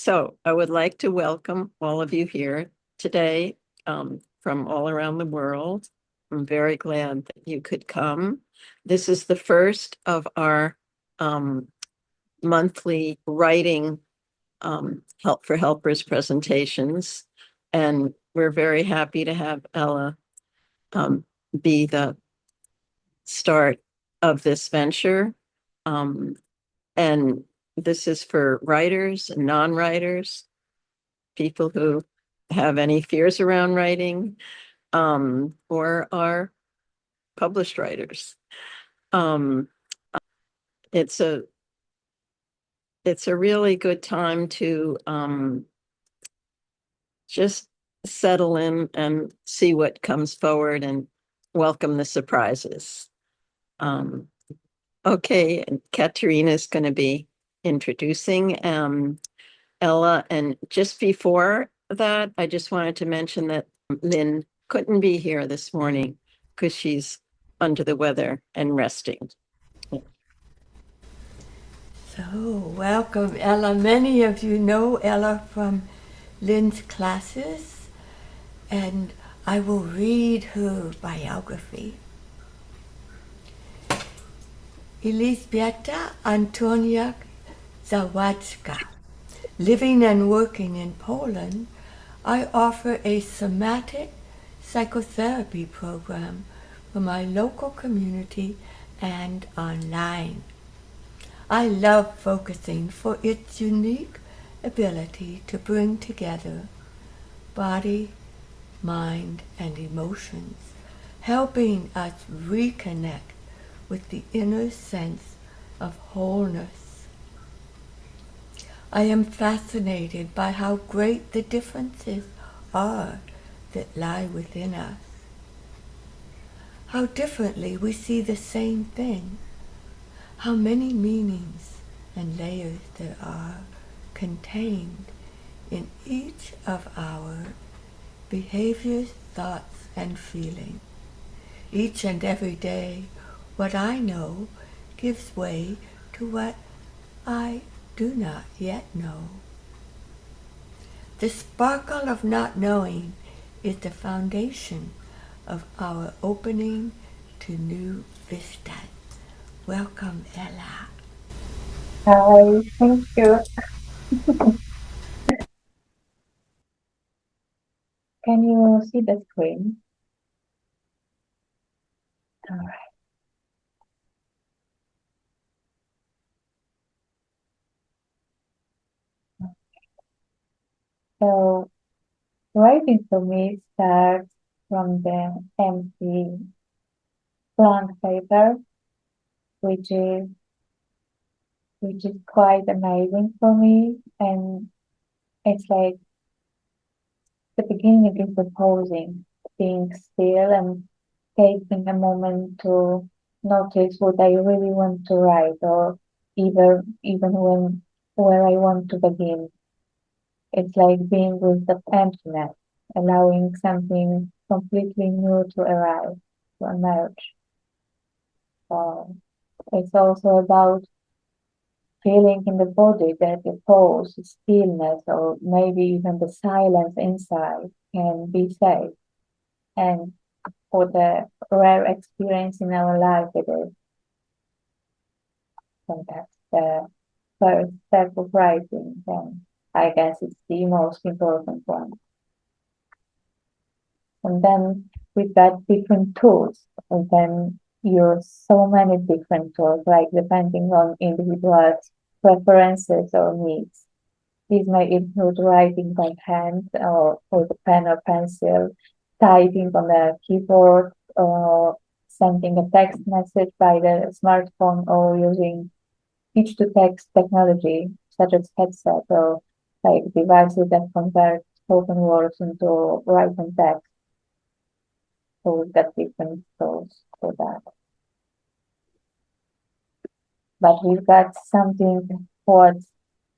So I would like to welcome all of you here today from all around the world. I'm very glad that you could come. This is the first of our monthly writing Help for Helpers presentations. And we're very happy to have Ella be the start of this venture. And this is for writers and non-writers, people who have any fears around writing, or are published writers. It's a really good time to just settle in and see what comes forward and welcome the surprises. Okay, and Katerina is going to be introducing Ella. And just before that, I just wanted to mention that Lynn couldn't be here this morning because she's under the weather and resting. So, welcome, Ella. Many of you know Ella from Lynn's classes, and I will read her biography. Elżbieta Antoniak-Zawadzka. Living and working in Poland, I offer a somatic psychotherapy program for my local community and online. I love focusing for its unique ability to bring together body, mind, and emotions, helping us reconnect with the inner sense of wholeness. I am fascinated by how great the differences are that lie within us, how differently we see the same thing, how many meanings and layers there are contained in each of our behaviors, thoughts, and feelings. Each and every day, what I know gives way to what I do not yet know. The sparkle of not knowing is the foundation of our opening to new vistas. Welcome, Ella. Hi, thank you. Can you see the screen? All right. So writing for me starts from the empty blank paper, which is quite amazing for me, and it's like the beginning is the pausing, being still and taking a moment to notice what I really want to write, or even when where I want to begin. It's like being with the emptiness, allowing something completely new to arrive, to emerge. It's also about feeling in the body that the pause, stillness, or maybe even the silence inside can be safe. And for the rare experience in our life it is. And that's the first step of writing. And I guess it's the most important one. And then we've got different tools. We can use so many different tools, like depending on individuals' preferences or needs. These may include writing by hand or with a pen or pencil, typing on a keyboard, or sending a text message by the smartphone, or using speech-to-text technology such as headset or like devices that convert spoken words into written text. So we've got different tools for that. But we've got something what's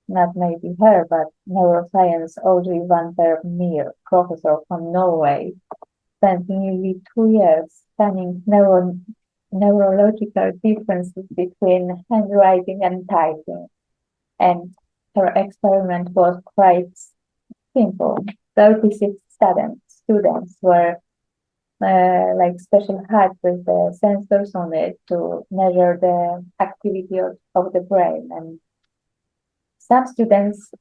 not maybe her, but neuroscience Audrey van der Meer, professor from Norway, spent nearly 2 years studying neurological differences between handwriting and typing. And her experiment was quite simple. 36 students were like special hats with the sensors on it to measure the activity of the brain. And some students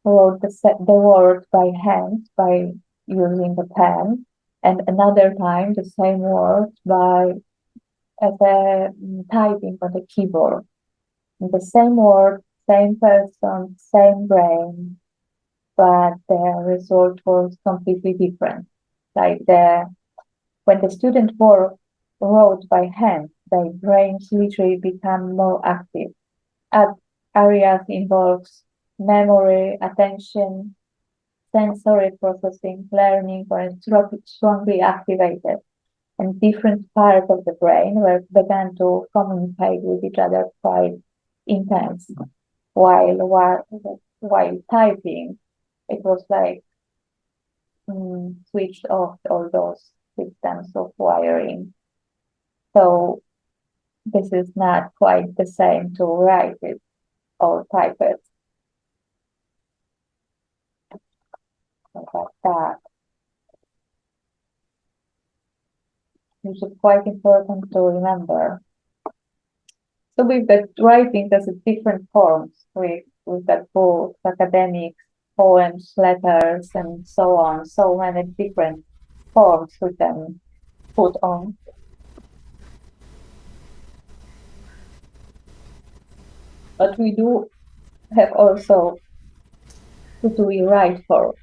wrote the word by hand by using a pen, and another time the same word by as a typing on the keyboard. And the same word, same person, same brain, but the result was completely different. Like when the student wrote by hand, their brains literally become more active. Areas involves memory, attention, sensory processing, learning were strongly activated, and different parts of the brain began to communicate with each other quite intense. While typing, it was like switched off all those systems of wiring. So this is not quite the same to write it or type it. Like that. Which is quite important to remember. So we've got writing as a different forms. We've got books, academics, poems, letters, and so on. So many different forms we can put on. But we do have also who do we write for?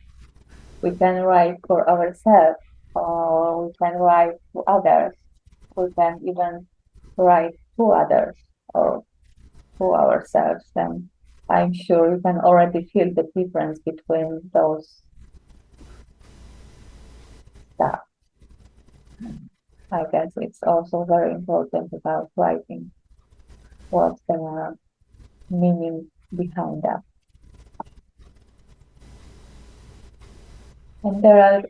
We can write for ourselves, or we can write to others. We can even write to others or to ourselves. And I'm sure you can already feel the difference between those stuff. I guess it's also very important about writing. What's the meaning behind that? And there are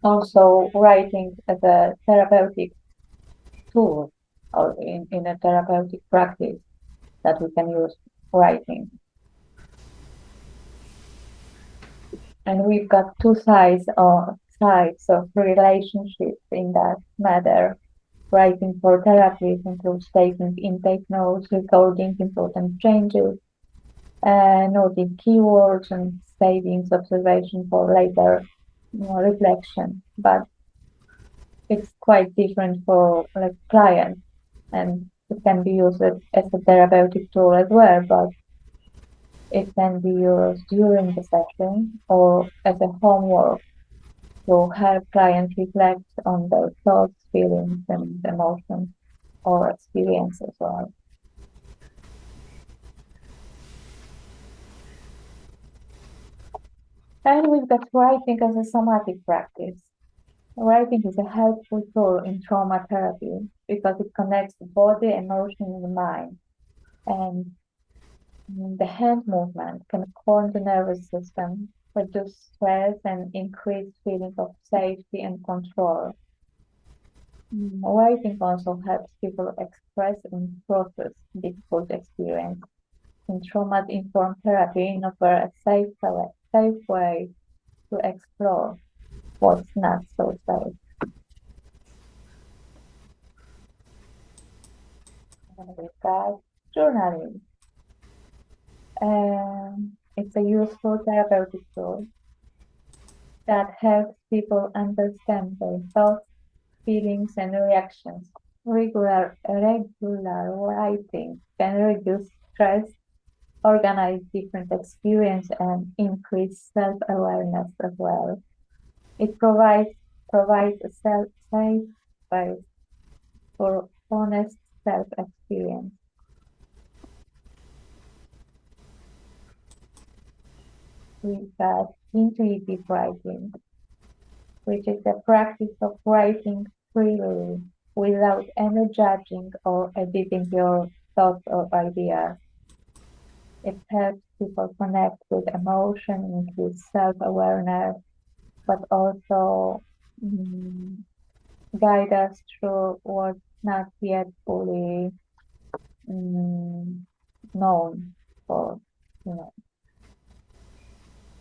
also writing as a therapeutic tool or in a therapeutic practice that we can use writing. And we've got two sides of relationships in that matter. Writing for therapy includes taking intake notes, recording important changes, noting keywords, and saving observation for later reflection. But it's quite different for like clients, and it can be used as a therapeutic tool as well, but it can be used during the session or as a homework to help clients reflect on their thoughts, feelings, and emotions or experience as well. And we've got writing as a somatic practice. Writing is a helpful tool in trauma therapy because it connects the body, emotion, and the mind. And the hand movement can calm the nervous system, reduce stress, and increase feeling of safety and control. Writing also helps people express and process difficult experience. In trauma-informed therapy, offer a safe way to explore what's not so safe. And with that, journaling. It's a useful therapeutic tool that helps people understand their thoughts, feelings, and reactions. Regular writing can reduce stress, organize different experience, and increase self-awareness as well. It provides a safe space for honest self-experience. We've got intuitive writing, which is the practice of writing freely without any judging or editing your thoughts or ideas. It helps people connect with emotion, increase self-awareness, but also guide us through what's not yet fully known for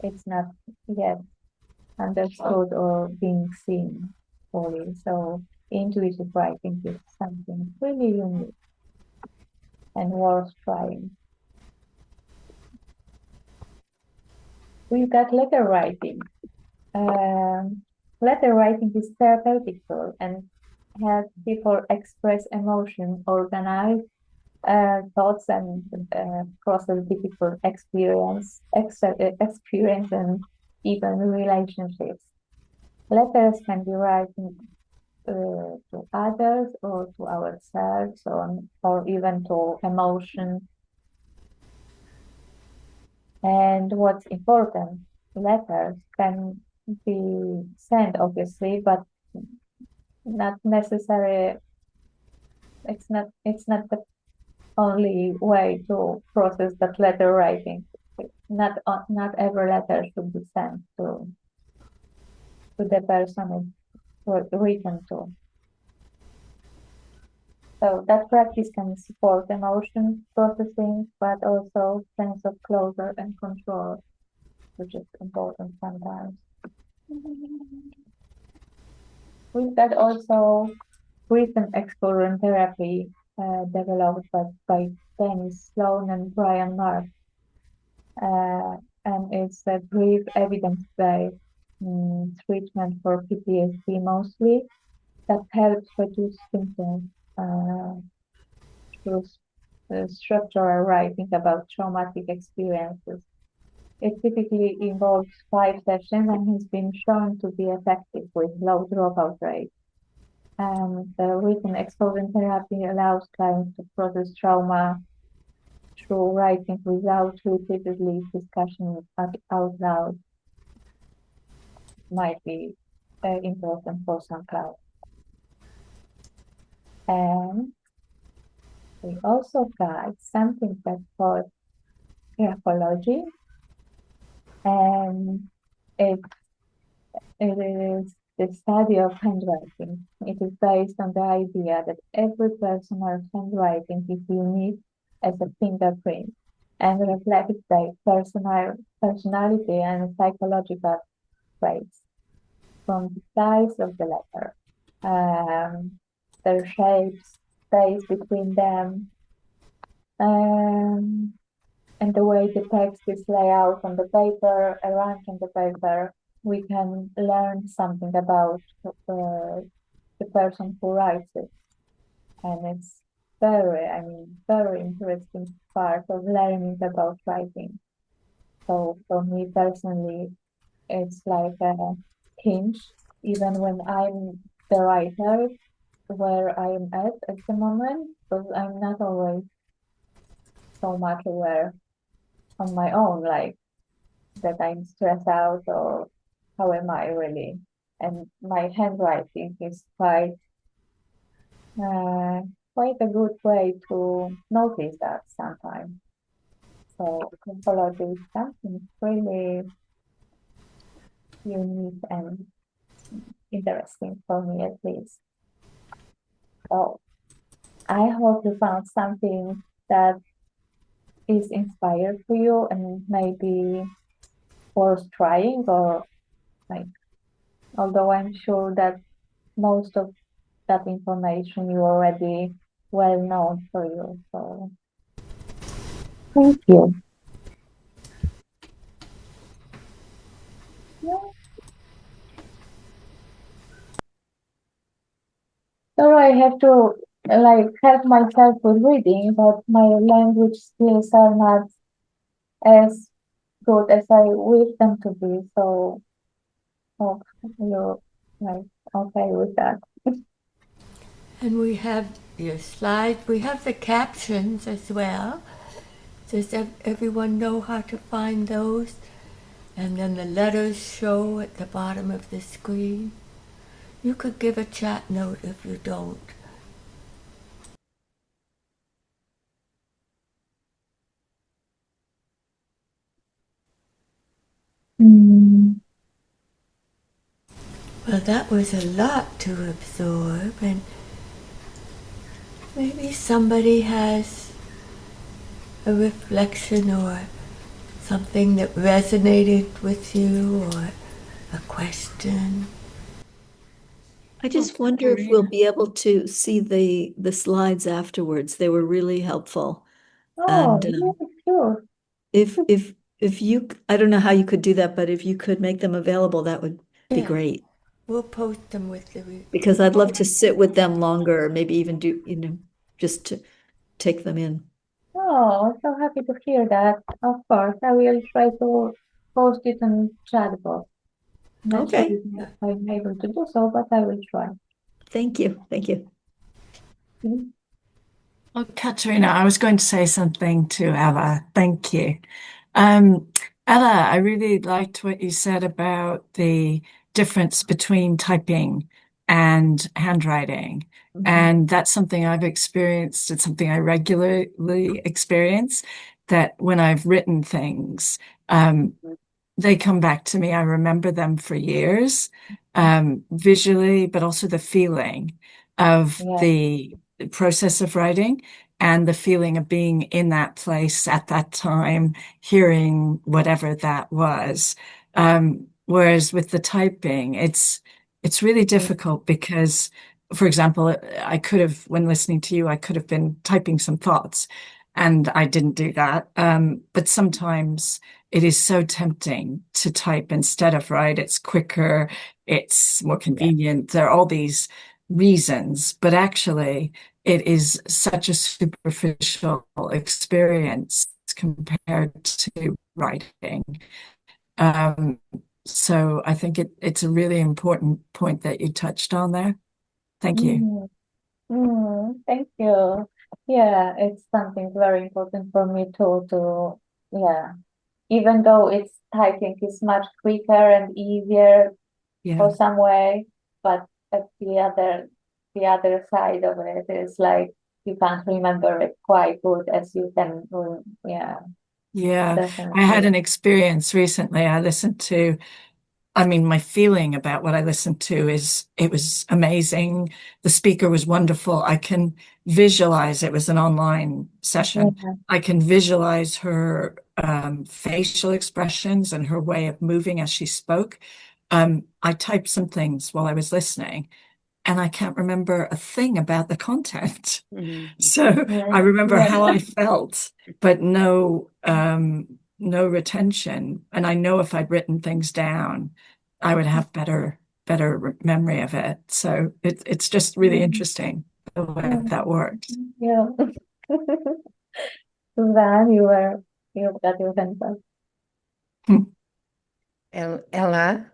it's not yet understood or being seen fully. So intuitive writing is something really unique and worth trying. We've got letter writing. Letter writing is therapeutic tool and helps people express emotion, organize thoughts, and process difficult experience, and even relationships. Letters can be written to others or to ourselves, or even to emotion. And what's important, letters can be sent, obviously, but not necessary. It's not the only way to process that letter writing. Not every letter should be sent to the person it's written to. So that practice can support emotion processing, but also sense of closure and control, which is important sometimes. We've got also recent exploration therapy developed by Dennis Sloan and Brian Mark. And it's a brief evidence-based treatment for PTSD mostly that helps reduce symptoms through structural writing about traumatic experiences. It typically involves 5 sessions and has been shown to be effective with low dropout rate. And the written exposure therapy allows clients to process trauma through writing without repeatedly discussion out loud. Might be important for some clients. And we also got something that's called graphology, and it is the study of handwriting. It is based on the idea that every personal handwriting is unique as a fingerprint and reflects their personality and psychological traits, from the size of the letter, their shapes, space between them, and the way the text is laid out on the paper, arranged on the paper. We can learn something about the person who writes it. And it's very interesting part of learning about writing. So for me personally, it's like a hinge, even when I'm the writer, where I'm at the moment, because I'm not always so much aware on my own, like that I'm stressed out or how am I really. And my handwriting is quite a good way to notice that sometimes. So graphology is something really unique and interesting for me, at least. So I hope you found something that is inspired for you and maybe worth trying, or like, although I'm sure that most of that information you already well known for you. So thank you. Yeah. So I have to like help myself with reading, but my language skills are not as good as I wish them to be. So hope you're like okay with that. And we have your slides, we have the captions as well. Does everyone know how to find those? And then the letters show at the bottom of the screen. You could give a chat note if you don't. Well, that was a lot to absorb, and maybe somebody has a reflection or something that resonated with you or a question? I just wonder if we'll be able to see the slides afterwards. They were really helpful. Oh, And yeah, sure. if you, I don't know how you could do that, but if you could make them available, that would be Yeah, great. we'll post them with the Because I'd love to sit with them longer, or maybe even do, just to take them in. Oh, I'm so happy to hear that. Of course, I will try to post it on chat box. Not sure Okay, if I'm able to do so, but I will try. thank you, thank you. Mhm. Well, Katerina, I was going to say something to Ella. Thank you. Um, Ella, I really liked what you said about the difference between typing and handwriting. And that's something I've experienced. It's something I regularly experience, that when I've written things, um, they come back to me. I remember them for years, visually, but also the feeling of Yeah. the process of writing and the feeling of being in that place at that time, hearing whatever that was. Whereas with the typing, it's really difficult because, for example, I could have, when listening to you, I could have been typing some thoughts, and I didn't do that. But sometimes it is so tempting to type instead of write. It's quicker, it's more convenient. There are all these reasons, but actually, it is such a superficial experience compared to writing. Um, so I think it's a really important point that you touched on there. Thank you. Mm, thank you. Yeah, it's something very important for me too, yeah, even though it's typing is much quicker and easier Yeah. for some way, but at the other side of it is like you can't remember it quite good as you can. Yeah, Yeah. I had definitely. an experience recently. I mean, my feeling about what I listened to is it was amazing. The speaker was wonderful. I can visualize, it was an online session. Yeah, I can visualize her facial expressions and her way of moving as she spoke. I typed some things while I was listening, and I can't remember a thing about the content. Mhm. So yeah, I remember yeah. how I felt, but no retention. And I know if I'd written things down, I would have better memory of it. So it's just really Mm, interesting the way mm, that works. yeah. Suzanne, you got your hands up. Ella,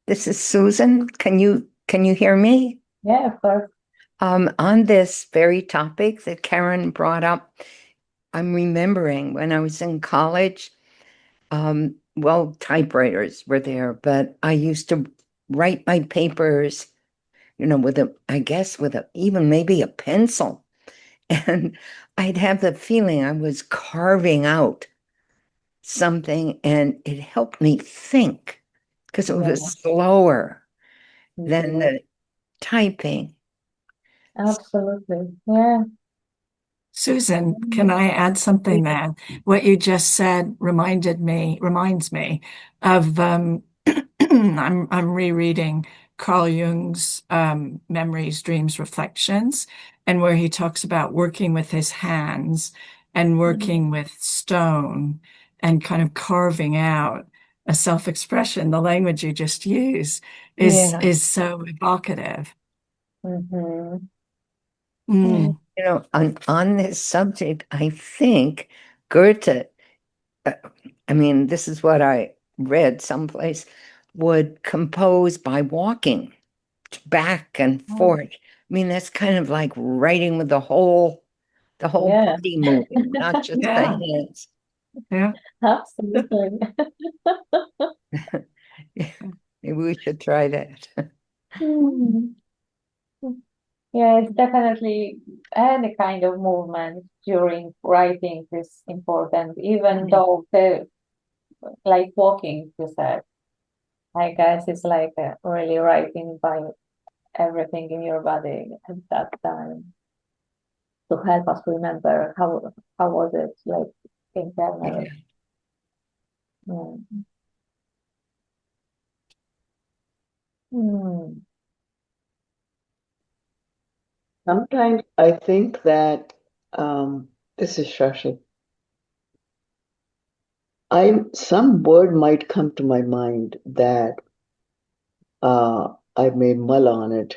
this is Susan. Can you hear me? Yeah, of course. On this very topic that Karen brought up, I'm remembering when I was in college, well, typewriters were there, but I used to write my papers, I guess with even maybe a pencil. And I'd have the feeling I was carving out something, and it helped me think because it Yeah, was slower than mhm, the typing. absolutely. Yeah. Susan, can Mm, I add something there? What you just said reminds me of I'm rereading Carl Jung's Memories, Dreams, Reflections, and where he talks about working with his hands and mm, working with stone and kind of carving out a self-expression. The language you just used is yeah. is so evocative. Mm-hmm. Yeah. Mm, On this subject, I think Goethe, uh, I mean, this is what I read someplace, would compose by walking back and Oh, forth. I mean, that's kind of like writing with the whole yeah. body moving, not just the yeah, hands. yeah. Absolutely. Maybe we should try that. Mm. Yeah, it's definitely any kind of movement during writing is important, even though like walking, you said, I guess it's like really writing by everything in your body at that time to help us remember how was it like Yeah. internally. Mm. Mm. Sometimes I think that this is Shashi. Some word might come to my mind that I may mull on it,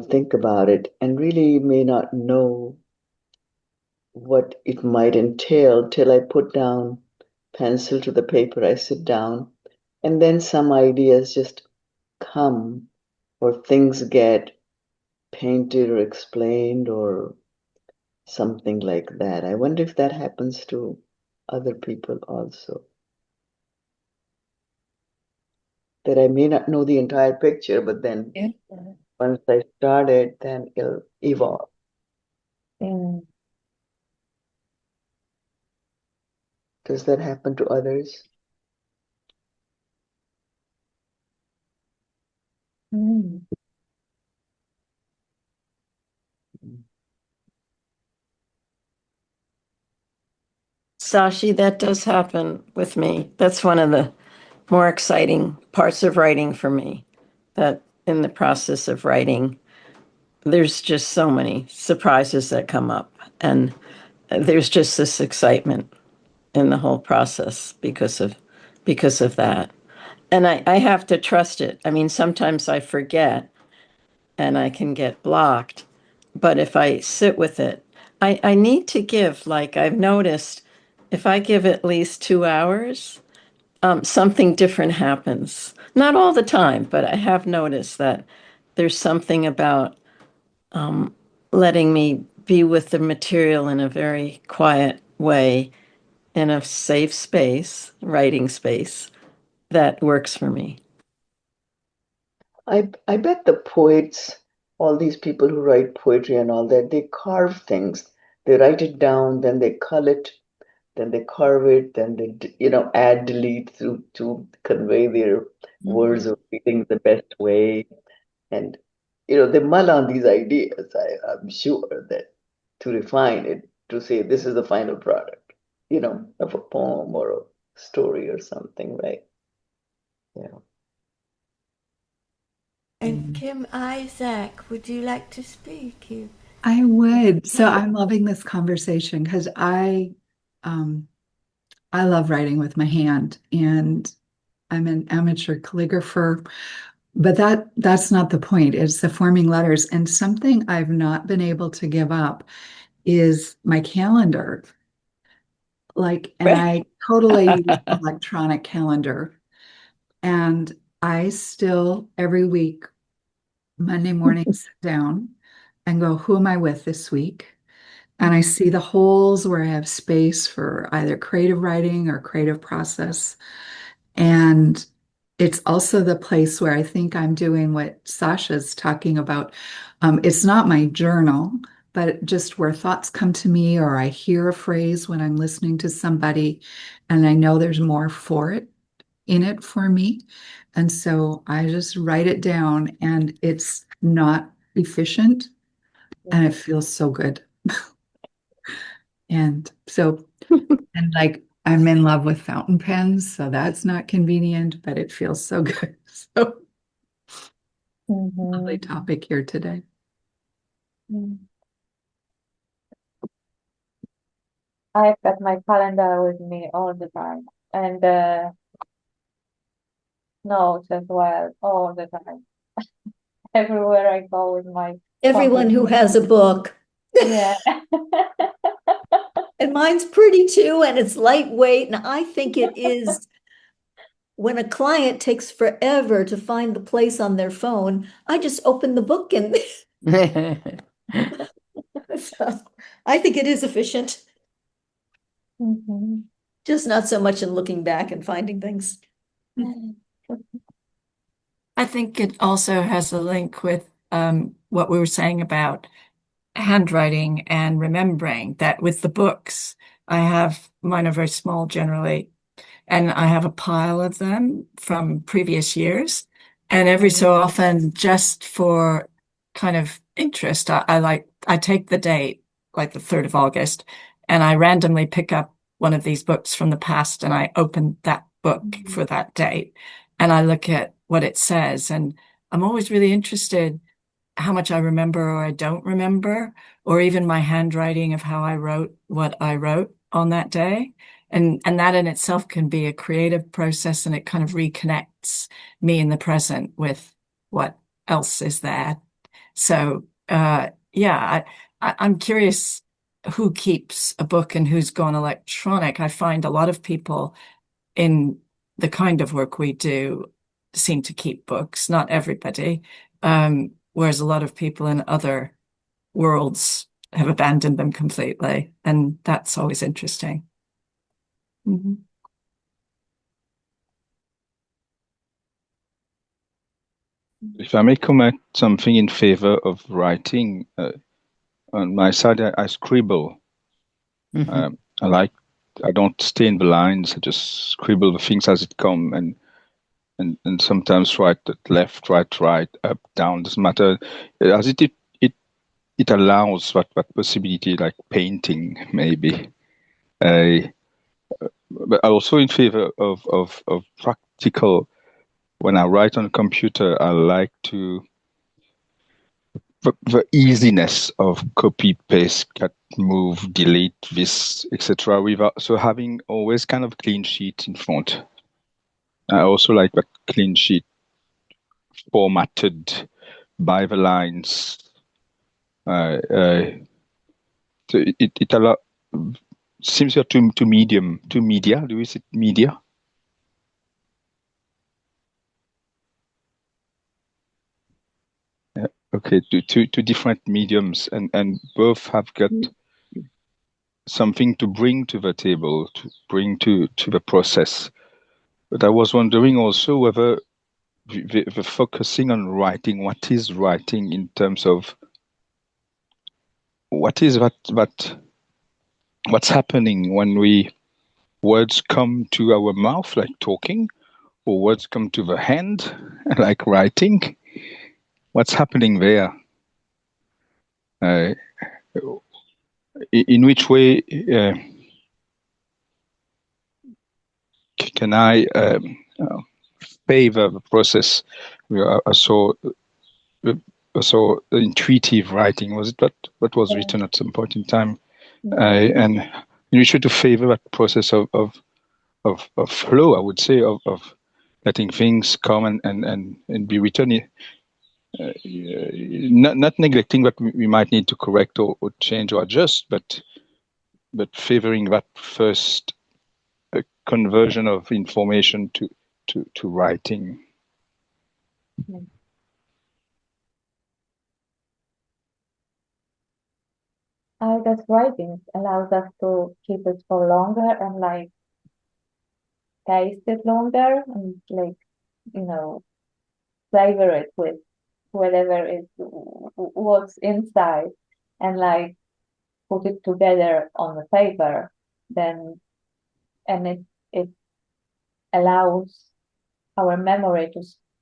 think about it, and really may not know what it might entail till I put down pencil to the paper. I sit down, and then some ideas just come, or things get painted or explained, or something like that. I wonder if that happens to other people also. That I may not know the entire picture, but then Yeah. once I start it, then it'll evolve. Mm. Does that happen to others? Mm. Sashi, that does happen with me. That's one of the more exciting parts of writing for me. That in the process of writing, there's just so many surprises that come up. And there's just this excitement in the whole process because of that. And I have to trust it. I mean, sometimes I forget and I can get blocked. But if I sit with it, I need to give, like I've noticed, if I give at least 2 hours, something different happens. Not all the time, but I have noticed that there's something about letting me be with the material in a very quiet way, in a safe space, writing space, that works for me. I bet the poets, all these people who write poetry and all that, they carve things. They write it down, then they cull it, then they carve it, then they, add, delete to convey their words or feelings the best way. And, they mull on these ideas, I'm sure, that to refine it, to say this is the final product, of a poem or a story or something, right? Yeah. And Kim Isaac, would you like to speak? I would. So I'm loving this conversation because I love writing with my hand and I'm an amateur calligrapher, but that's not the point. It's the forming letters. And something I've not been able to give up is my calendar. And I totally use an electronic calendar. And I still every week, Monday morning, sit down and go, who am I with this week? And I see the holes where I have space for either creative writing or creative process. And it's also the place where I think I'm doing what Sasha's talking about. It's not my journal, but just where thoughts come to me, or I hear a phrase when I'm listening to somebody, and I know there's more in it for me. And so I just write it down, and it's not efficient, and it feels so good. And so, and I'm in love with fountain pens, so that's not convenient, but it feels so good. So, lovely topic here today. I've got my calendar with me all the time, and notes as well, all the time. Everywhere I go with my Everyone who has a book. yeah. And mine's pretty too, and it's lightweight. And I think it is when a client takes forever to find the place on their phone, I just open the book and so I think it is efficient, just not so much in looking back and finding things. I think it also has a link with what we were saying about handwriting and remembering that with the books, mine are very small generally, and I have a pile of them from previous years. And every so often, just for kind of interest, I take the date, like the 3rd of August, and I randomly pick up one of these books from the past and I open that book for that date and I look at what it says, and I'm always really interested how much I remember or I don't remember, or even my handwriting of how I wrote what I wrote on that day. And that in itself can be a creative process, and it kind of reconnects me in the present with what else is there. So I'm curious who keeps a book and who's gone electronic. I find a lot of people in the kind of work we do seem to keep books, not everybody. Whereas a lot of people in other worlds have abandoned them completely. And that's always interesting. Mm-hmm. If I may comment something in favor of writing, on my side, I scribble. Mhm. I don't stay in the lines. I just scribble the things as it come, and sometimes write left, right, up, down. Doesn't matter. As it allows that possibility, like painting, maybe. But also in favor of practical. When I write on a computer, I like to the easiness of copy, paste, cut, move, delete, this, etc. Without so having always kind of clean sheet in front. I also like that clean sheet formatted by the lines. So it allows seems you're to media. Do you see media? Okay, to different mediums, and both have got something to bring to the table, to bring to the process. But I was wondering also whether the focusing on writing, what is writing in terms of what is what's happening when words come to our mouth, like talking, or words come to the hand, like writing. What's happening there? In which way can I favor the process? I saw intuitive writing. Was it what was written at some point in time? And you should to favor that process of flow, I would say, of letting things come and be written. Not neglecting what we might need to correct or change or adjust, but favoring that first conversion of information to writing. I guess writing allows us to keep it for longer and like taste it longer and like, flavor it with whatever is what's inside and like put it together on the paper, then and it allows our memory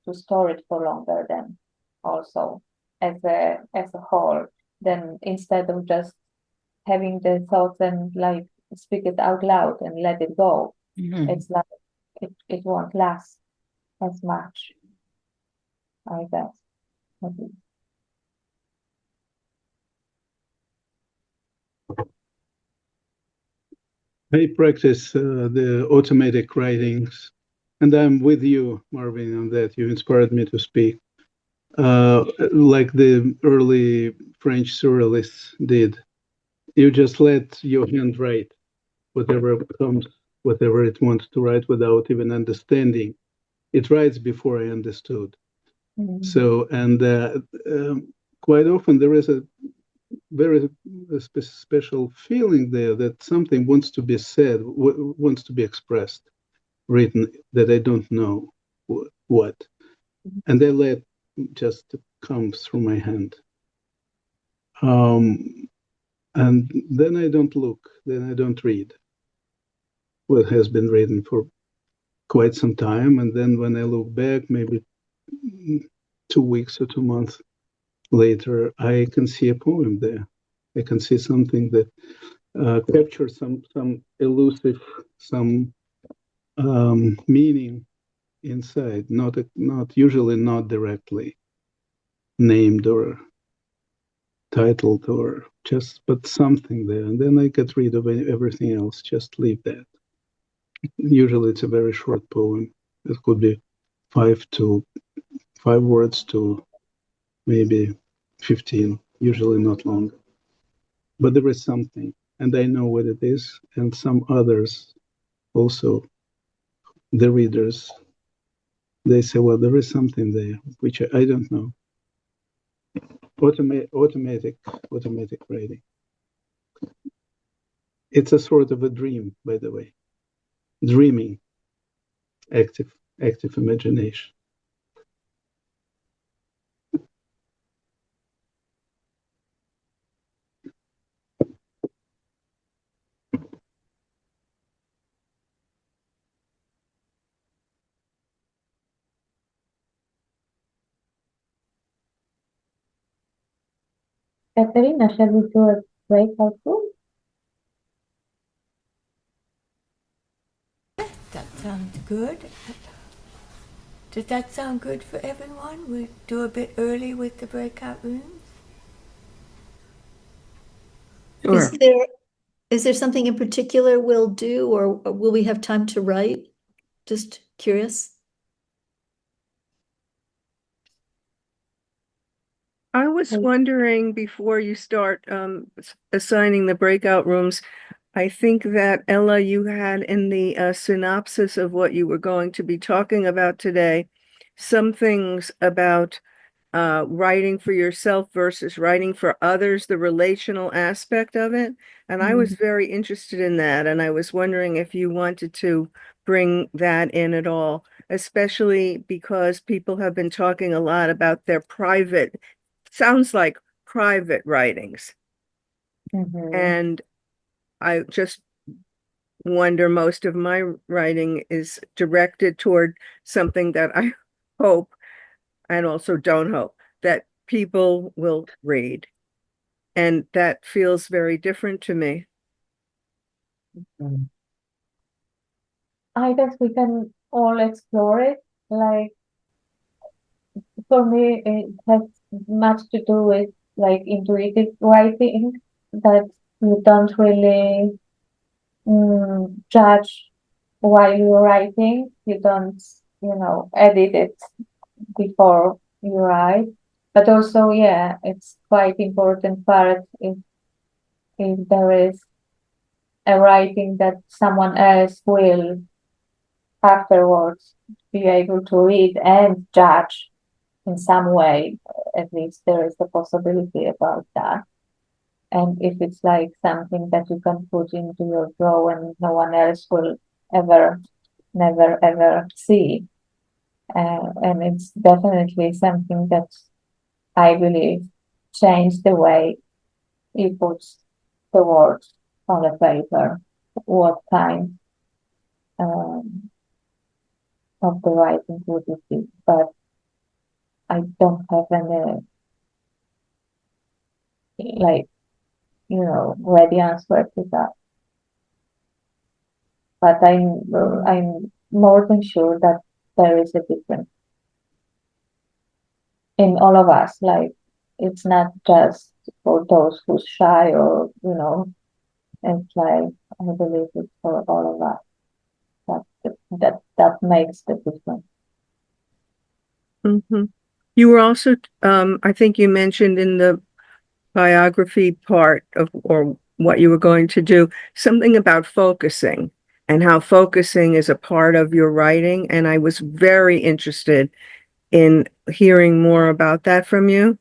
to store it for longer then also as a whole. Then instead of just having the thoughts and like speak it out loud and let it go, it's like it won't last as much, I guess. Maybe. I practice the automatic writings, and I'm with you, Marvin, on that. You inspired me to speak. Like the early French surrealists did. You just let your hand write whatever comes, whatever it wants to write without even understanding. It writes before I understood. So, and quite often there is a very special feeling there that something wants to be said, wants to be expressed, written, that I don't know what. And they let just come through my hand. And then I don't look, then I don't read what has been written for quite some time. And then when I look back, maybe 2 weeks or 2 months later, I can see a poem there. I can see something that capture some elusive, some meaning inside, not usually not directly named or titled or just, but something there. And then I get rid of everything else, just leave that. Usually it's a very short poem. It could be 5 words to maybe 15, usually not long. But there is something, and I know what it is, and some others also, the readers, they say, well, there is something there, which I don't know. Automatic writing. It's a sort of a dream, by the way. Dreaming, active imagination. Katerina, shall we do a breakout room? That sounds good. Does that sound good for everyone? We do a bit early with the breakout rooms? Sure. Is there something in particular we'll do, or will we have time to write? Just curious. I was wondering before you start assigning the breakout rooms, I think that Ella, you had in the synopsis of what you were going to be talking about today, some things about writing for yourself versus writing for others, the relational aspect of it. And I was very interested in that. And I was wondering if you wanted to bring that in at all, especially because people have been talking a lot about their private, sounds like private writings. And I just wonder, most of my writing is directed toward something that I hope, and also don't hope, that people will read. And that feels very different to me. I guess we can all explore it. Like, for me, it has much to do with like intuitive writing, that you don't really judge while you're writing. You don't, edit it before you write. But also, yeah, it's quite important part if there is a writing that someone else will afterwards be able to read and judge in some way. At least there is a possibility about that. And if it's like something that you can put into your drawer and no one else will never ever see, and it's definitely something that I believe changed the way he puts the words on the paper, what kind of the writing would it be. But I don't have any ready answer to that. But I'm more than sure that there is a difference in all of us. Like, it's not just for those who's shy, or it's like, I believe it's for all of us. That makes the difference. You were also, I think you mentioned in the biography part of, or what you were going to do, something about focusing and how focusing is a part of your writing. And I was very interested in hearing more about that from you.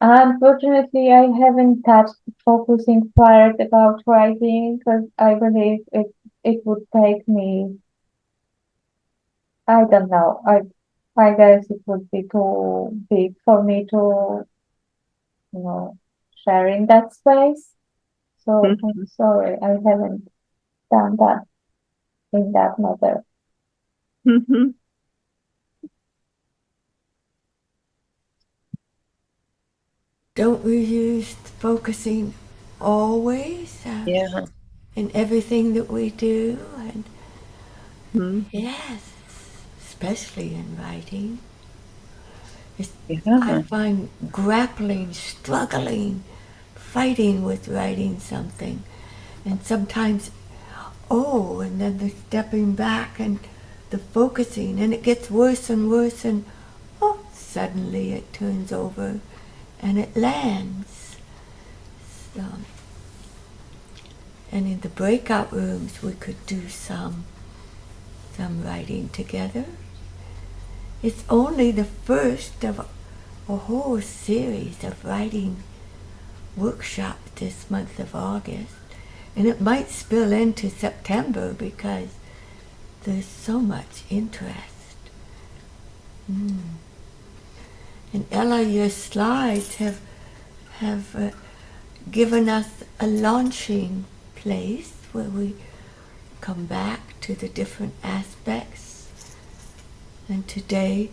Unfortunately, I haven't touched the focusing part about writing, because I believe it would take me, I don't know, I guess it would be too big for me to, share in that space. So I'm sorry, I haven't done that in that matter. don't we use focusing always Yeah. in everything that we do? And Hmm. yes, especially in writing. I Yeah. find grappling, struggling, fighting with writing something. And sometimes, oh, and then the stepping back and the focusing, and it gets worse and worse, and oh, suddenly it turns over and it lands. So, and in the breakout rooms, we could do some writing together. It's only the first of a whole series of writing workshops this month of August. And it might spill into September because there's so much interest. And Ella, your slides have given us a launching place where we come back to the different aspects. And today,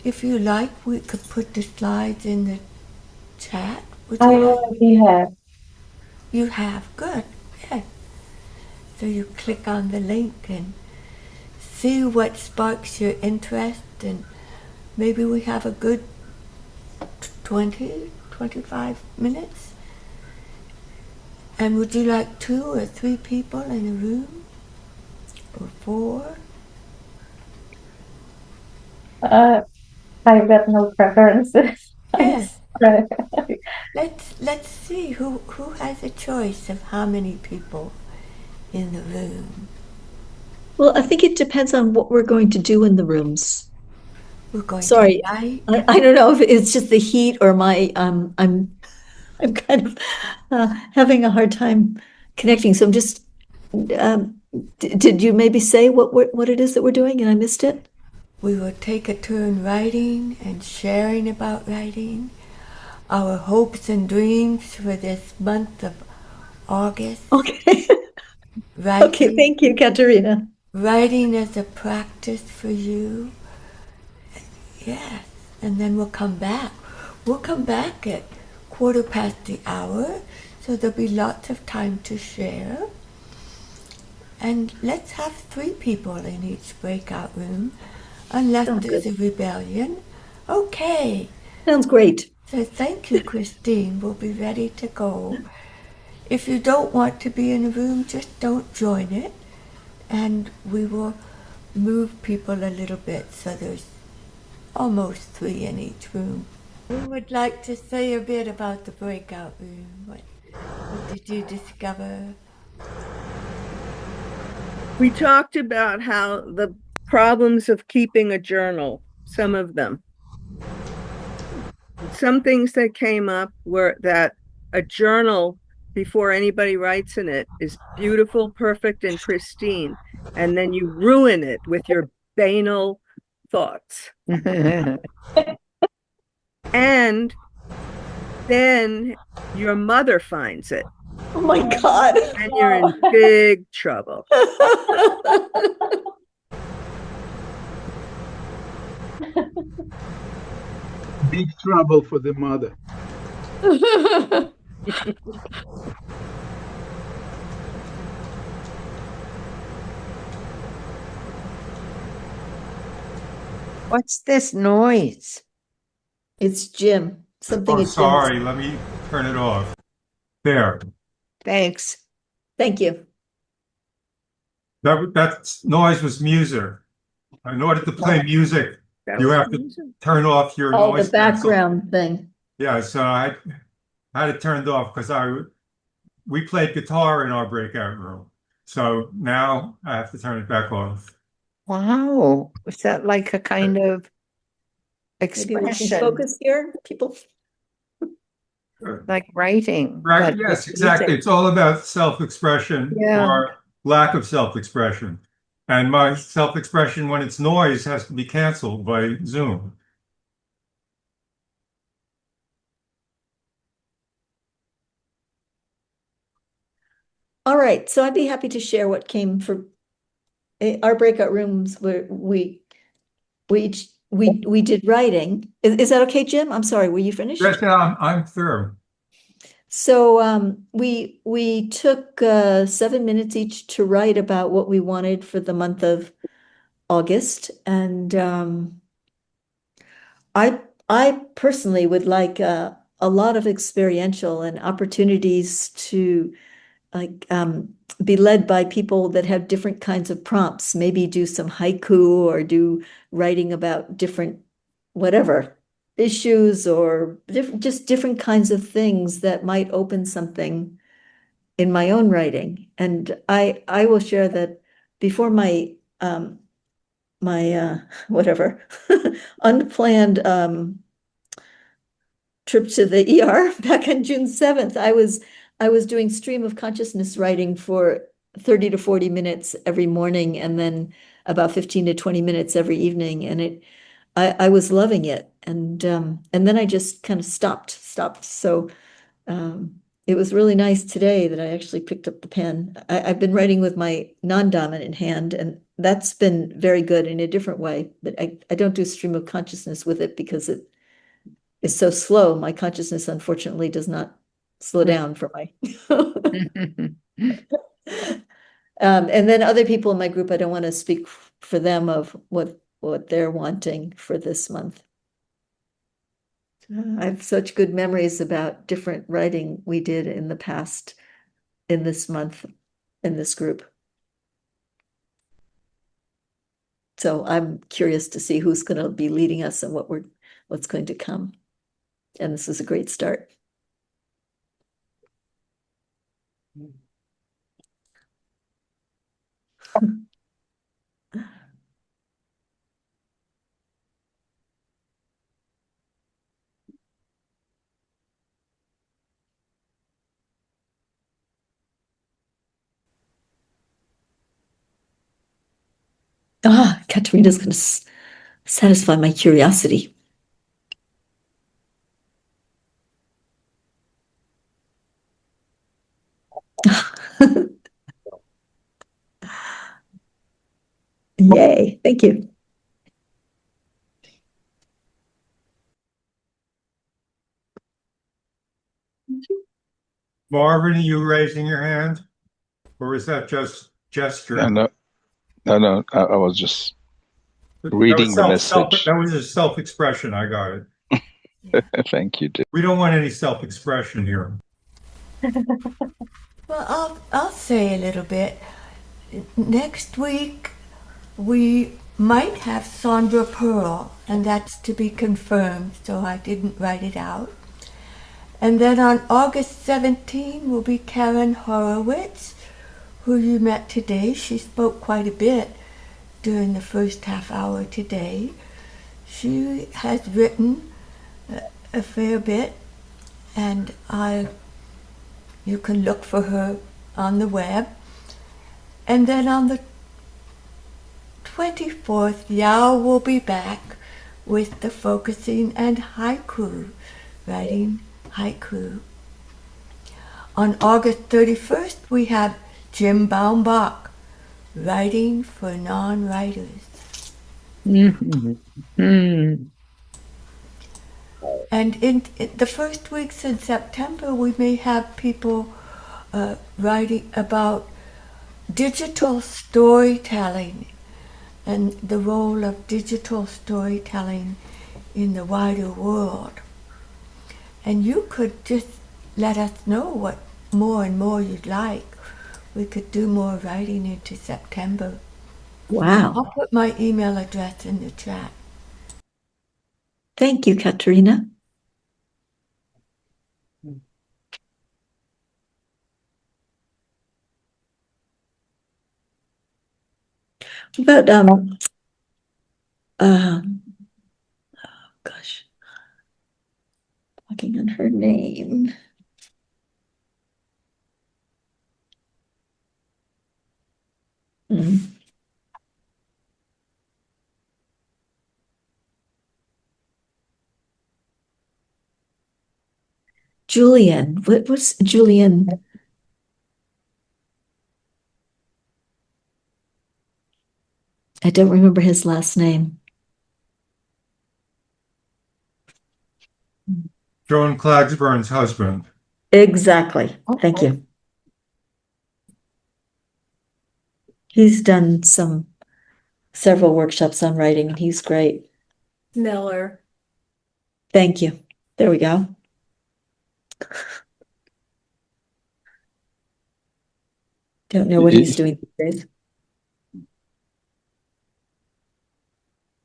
if you like, we could put the slides in the chat. Would I you like? already have. You have, good. Yeah. So you click on the link and see what sparks your interest, and maybe we have a good 20, 25 minutes. And would you like 2 or 3 people in a room? Or 4? I've got no preferences. I'm Yes. sorry. Let's see who has a choice of how many people in the room. Well, I think it depends on what we're going to do in the rooms. We're going Sorry, to write. I don't know if it's just the heat or my I'm kind of having a hard time connecting. So I'm just did you maybe say what it is that we're doing and I missed it? We will take a turn writing and sharing about writing, our hopes and dreams for this month of August. Okay. Writing, Okay, thank you, Katerina. writing as a practice for you. Yes, and then we'll come back. We'll come back at 1:15, so there'll be lots of time to share. And let's have 3 people in each breakout room, unless Sounds there's good. a rebellion. Okay. Sounds great. So thank you, Christine. We'll be ready to go. If you don't want to be in a room, just don't join it. And we will move people a little bit so there's almost 3 in each room. Who would like to say a bit about the breakout room? What did you discover? We talked about how the problems of keeping a journal, some of them. Some things that came up were that a journal, before anybody writes in it, is beautiful, perfect, and pristine. And then you ruin it with your banal thoughts. And then your mother finds it, Oh my God. and you're in big trouble. Big trouble for the mother. What's this noise? It's Jim. Something Oh, is Jim's. sorry, let me turn it off. There. Thanks. Thank you. That noise was music. In order to play music, you have to turn off your Oh, the noise cancel. background thing. Yeah, so I had it turned off because we played guitar in our breakout room. So now I have to turn it back off. Wow. Is that like a kind of Maybe we can expression, focus here, people. like writing? Right, but yes, with exactly. music? It's all about self-expression Yeah. or lack of self-expression. And my self-expression when it's noise has to be canceled by Zoom. All right, so I'd be happy to share what came for our breakout rooms where we we did writing. Is that okay, Jim? I'm sorry, were you finished? Yes, I'm through. So we took 7 minutes each to write about what we wanted for the month of August, and I personally would like a lot of experiential and opportunities to like be led by people that have different kinds of prompts. Maybe do some haiku or do writing about different whatever issues or just different kinds of things that might open something in my own writing. And I will share that before my whatever unplanned trip to the ER back on June 7th, I was doing stream of consciousness writing for 30 to 40 minutes every morning and then about 15 to 20 minutes every evening. And I was loving it. And then I just kind of stopped. So it was really nice today that I actually picked up the pen. I've been writing with my non-dominant hand, and that's been very good in a different way. But I don't do stream of consciousness with it because it is so slow. My consciousness, unfortunately, does not slow down for my. And then other people in my group, I don't want to speak for them of what they're wanting for this month. I have such good memories about different writing we did in the past in this month in this group. So I'm curious to see who's going to be leading us and what's going to come. And this is a great start. Katerina's going to satisfy my curiosity. Yay, thank you. Marvin, are you raising your hand? Or is that just gesture? No, I was just reading the message. That was a self-expression. I got it. Thank you, Jim. We don't want any self-expression here. Well, I'll say a little bit. Next week, we might have Sandra Pearl, and that's to be confirmed, so I didn't write it out. And then on August 17 will be Karen Horowitz, who you met today. She spoke quite a bit during the first half hour today. She has written a fair bit, and you can look for her on the web. And then on the 24th, Yao will be back with the focusing and haiku, writing haiku. On August 31st, we have Jim Baumbach, writing for non-writers. And in the first weeks in September, we may have people writing about digital storytelling and the role of digital storytelling in the wider world. And you could just let us know what more and more you'd like. We could do more writing into September. Wow. I'll put my email address in the chat. Thank you, Katerina. But oh gosh, talking on her name. Julian, what's Julian? I don't remember his last name. Joan Clagsburn's husband. Exactly. Thank you. He's done several workshops on writing, and he's great. Miller. Thank you. There we go. Don't know what he's doing these days.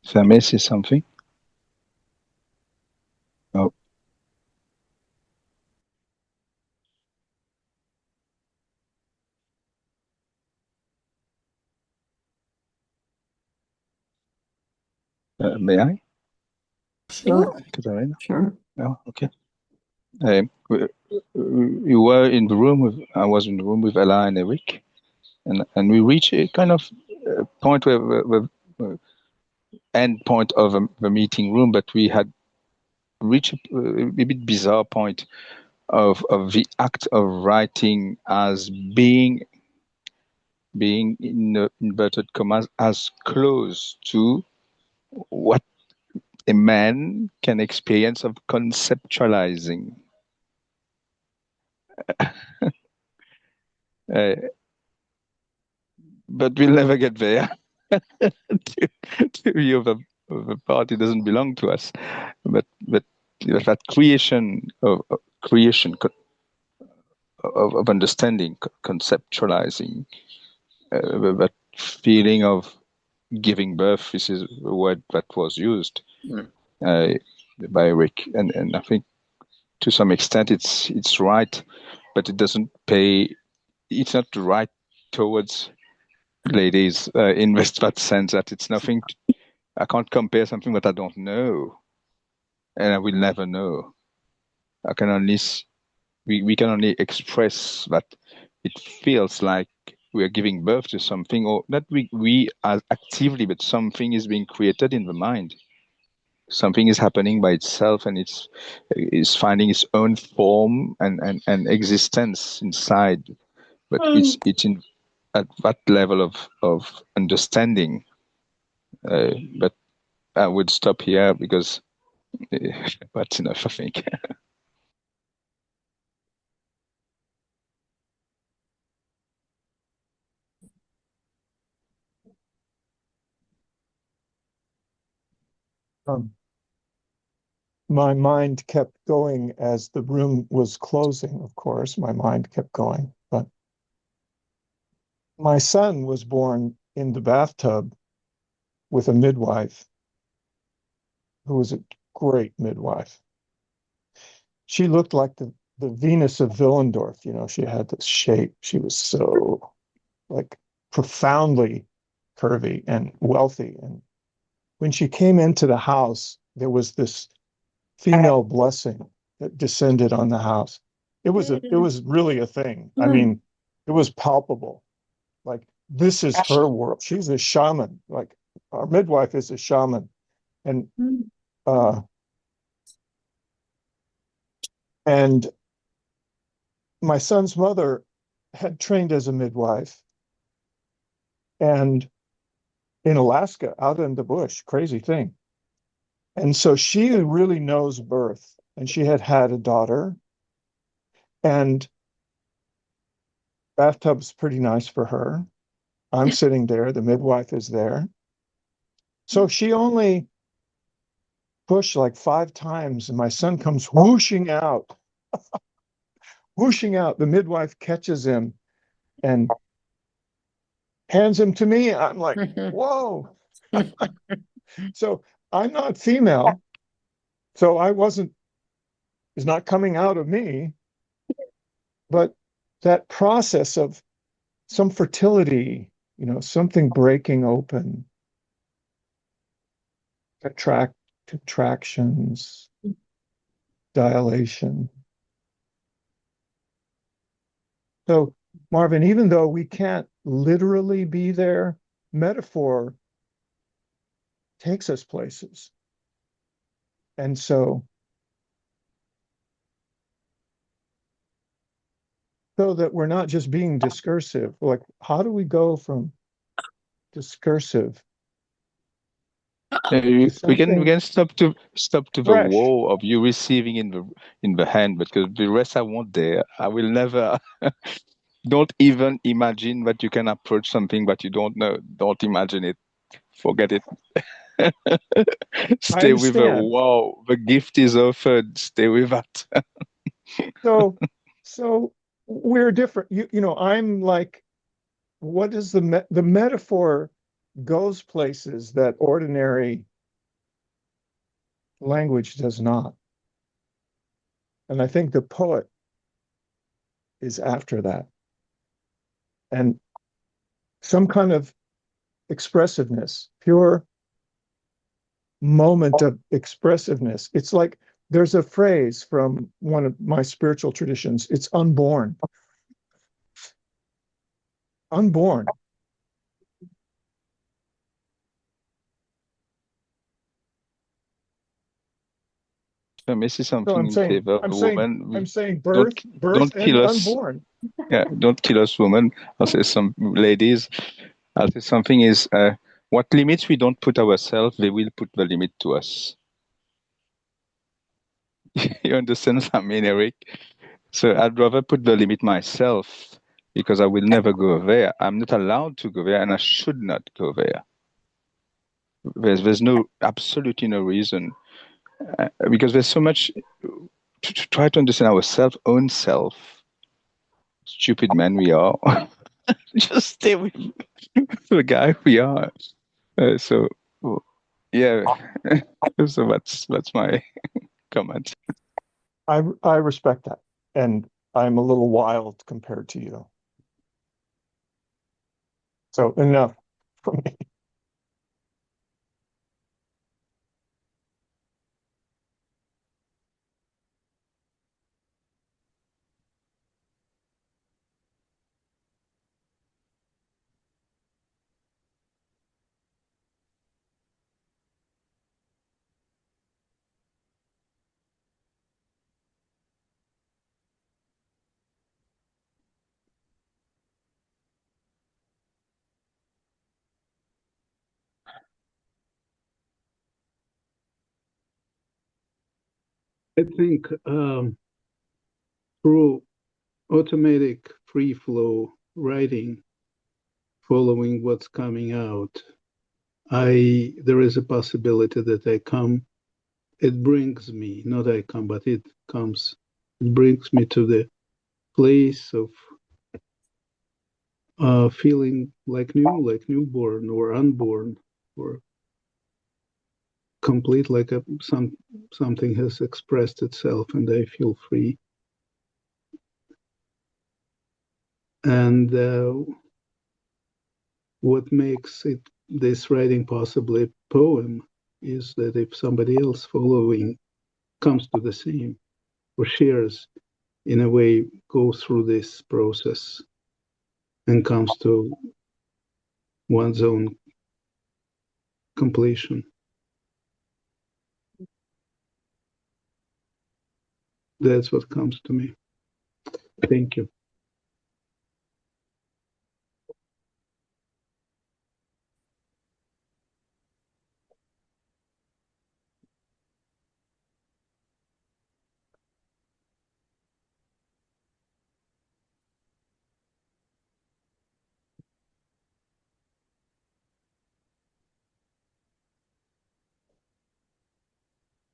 If I may say something. Oh. May I? Sure, Katarina? sure. Oh, okay. You were in the room with, I was in the room with Ella and Eric, and we reached a kind of point where end point of the meeting room, but we had reached a bit bizarre point of the act of writing as being in inverted commas as close to what a man can experience of conceptualizing. But we'll never get there. to the other part, it doesn't belong to us. But that creation of understanding, conceptualizing, that feeling of giving birth. This is a word that was used by Rick, and I think to some extent it's right, but it doesn't pay. It's not right towards ladies in that sense that it's nothing. I can't compare something that I don't know, and I will never know. I can only we can only express that it feels like we are giving birth to something, or not we are actively, but something is being created in the mind. Something is happening by itself, and is finding its own form and existence inside. But it's in at that level of understanding. But I would stop here because that's enough, I think. My mind kept going as the room was closing, of course. My mind kept going. But my son was born in the bathtub with a midwife who was a great midwife. She looked like the Venus of Willendorf. You know, she had this shape. She was so like profoundly curvy and wealthy. And when she came into the house, there was this female blessing that descended on the house. It was really a thing. I mean, it was palpable. Like, this is her world. She's a shaman. Like, our midwife is a shaman. And and my son's mother had trained as a midwife, and in Alaska, out in the bush, crazy thing. And so she really knows birth, and she had had a daughter, and bathtub's pretty nice for her. I'm sitting there, the midwife is there. So she only pushed like 5 times, and my son comes whooshing out. Whooshing out. The midwife catches him and hands him to me. I'm like, whoa. So I'm not female. So it's not coming out of me. But that process of some fertility, you know, something breaking open, contractions, dilation. So, Marvin, even though we can't literally be there, metaphor takes us places. And so that we're not just being discursive, like, how do we go from discursive to we something can stop to the fresh. woe of you receiving in the hand, because the rest I won't dare. I will never. Don't even imagine that you can approach something that you don't know. Don't imagine it. Forget it. I Stay with the understand. wow. The gift is offered. Stay with that. So, so we're different. You know, I'm like, what is the metaphor goes places that ordinary language does not. And I think the poet is after that. And some kind of expressiveness, pure moment of expressiveness. It's like there's a phrase from one of my spiritual traditions. It's unborn. Unborn. So this is So something in favor of I'm the saying, woman. birth, Don't and kill us. unborn. Yeah, don't kill us, women. I'll say some ladies. I'll say something is what limits we don't put ourselves, they will put the limit to us. You understand what I mean, Eric? So I'd rather put the limit myself because I will never go there. I'm not allowed to go there, and I should not go there. There's no absolutely no reason because there's so much to try to understand ourselves, own self. Stupid men we are. Just stay with the guy we are. So yeah. So that's my comment. I respect that. And I'm a little wild compared to you. So enough for me. I think through automatic free flow writing, following what's coming out, there is a possibility that it brings me, not I come, but it comes, it brings me to the place of feeling like newborn or unborn, or complete, like something has expressed itself and I feel free. And what makes this writing possibly a poem is that if somebody else following comes to the same or shares, in a way, goes through this process and comes to one's own completion. That's what comes to me. Thank you.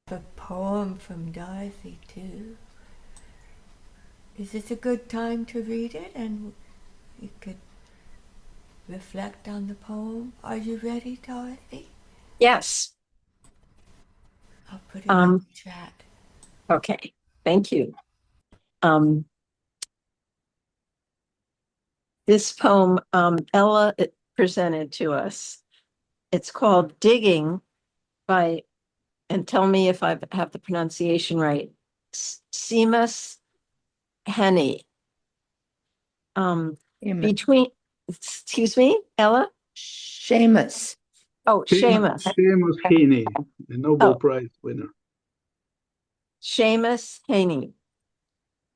A poem from Dorothy too. Is this a good time to read it and you could reflect on the poem? Are you ready, Dorothy? Yes. I'll put it in the chat. Okay. Thank you. This poem, Ella presented to us. It's called Digging by, and tell me if I have the pronunciation right, Seamus Henny. Between, excuse me, Ella? Seamus. Oh, Seamus. Seamus Heaney, the Nobel Prize winner. Seamus Henny.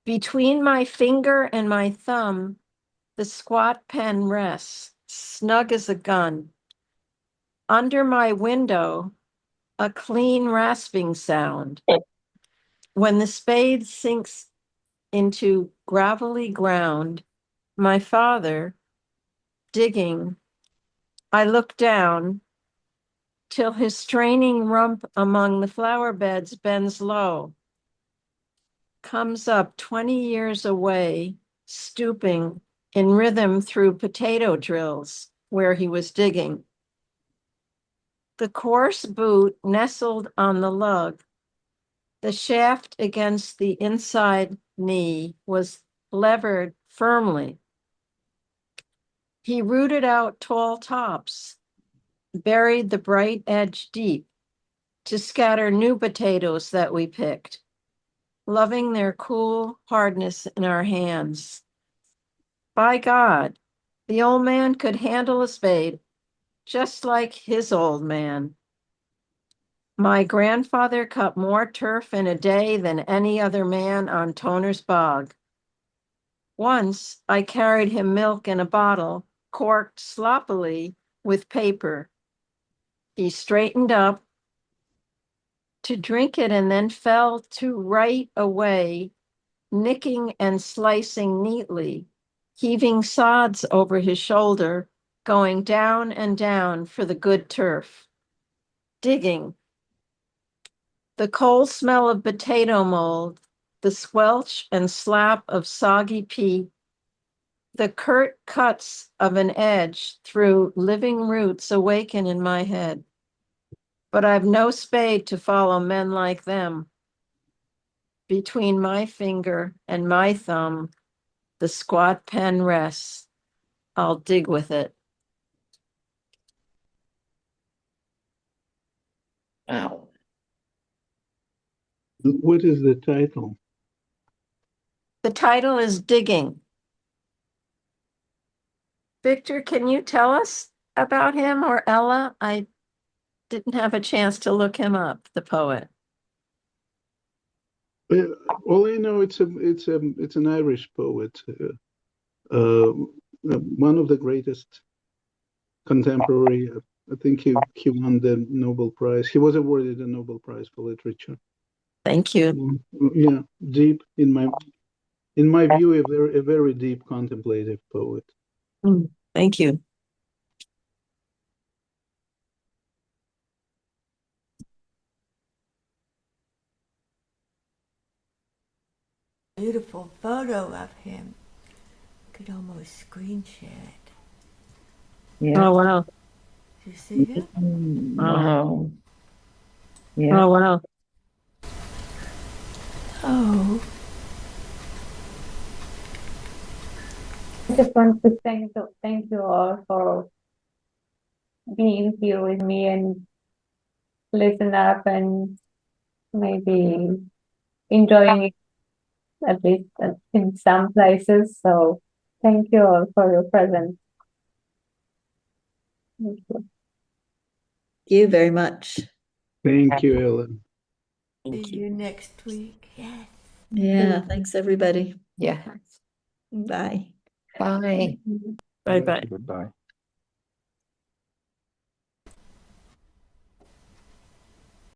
Between my finger and my thumb, the squat pen rests, snug as a gun. Under my window, a clean rasping sound. When the spade sinks into gravelly ground, my father, digging, I look down till his straining rump among the flower beds bends low, comes up 20 years away, stooping in rhythm through potato drills where he was digging. The coarse boot nestled on the lug. The shaft against the inside knee was levered firmly. He rooted out tall tops, buried the bright edge deep to scatter new potatoes that we picked, loving their cool hardness in our hands. By God, the old man could handle a spade, just like his old man. My grandfather cut more turf in a day than any other man on Toner's Bog. Once I carried him milk in a bottle, corked sloppily with paper. He straightened up to drink it and then fell to right away, nicking and slicing neatly, heaving sods over his shoulder, going down and down for the good turf. Digging. The cold smell of potato mold, the squelch and slap of soggy peat, the curt cuts of an edge through living roots awaken in my head. But I've no spade to follow men like them. Between my finger and my thumb, the squat pen rests. I'll dig with it. Wow. What is the title? The title is Digging. Victor, can you tell us about him, or Ella? I didn't have a chance to look him up, the poet. All I know, it's an Irish poet, one of the greatest contemporary. I think he won the Nobel Prize. He was awarded the Nobel Prize for Literature. Thank you. Yeah, deep in my view, a very deep contemplative poet. Thank you. Beautiful photo of him. Could almost screen share it. Yeah. Oh, wow. Do you see it? Wow. Yeah. Oh, wow. Oh, I just want to thank you all for being here with me and listen up and maybe enjoying it, at least in some places. So thank you all for your presence. Thank you. Thank you very much. Thank you, Ellen. see you next week. Yes. Yeah, thanks everybody. Yeah. Bye. Bye. Bye-bye. Goodbye.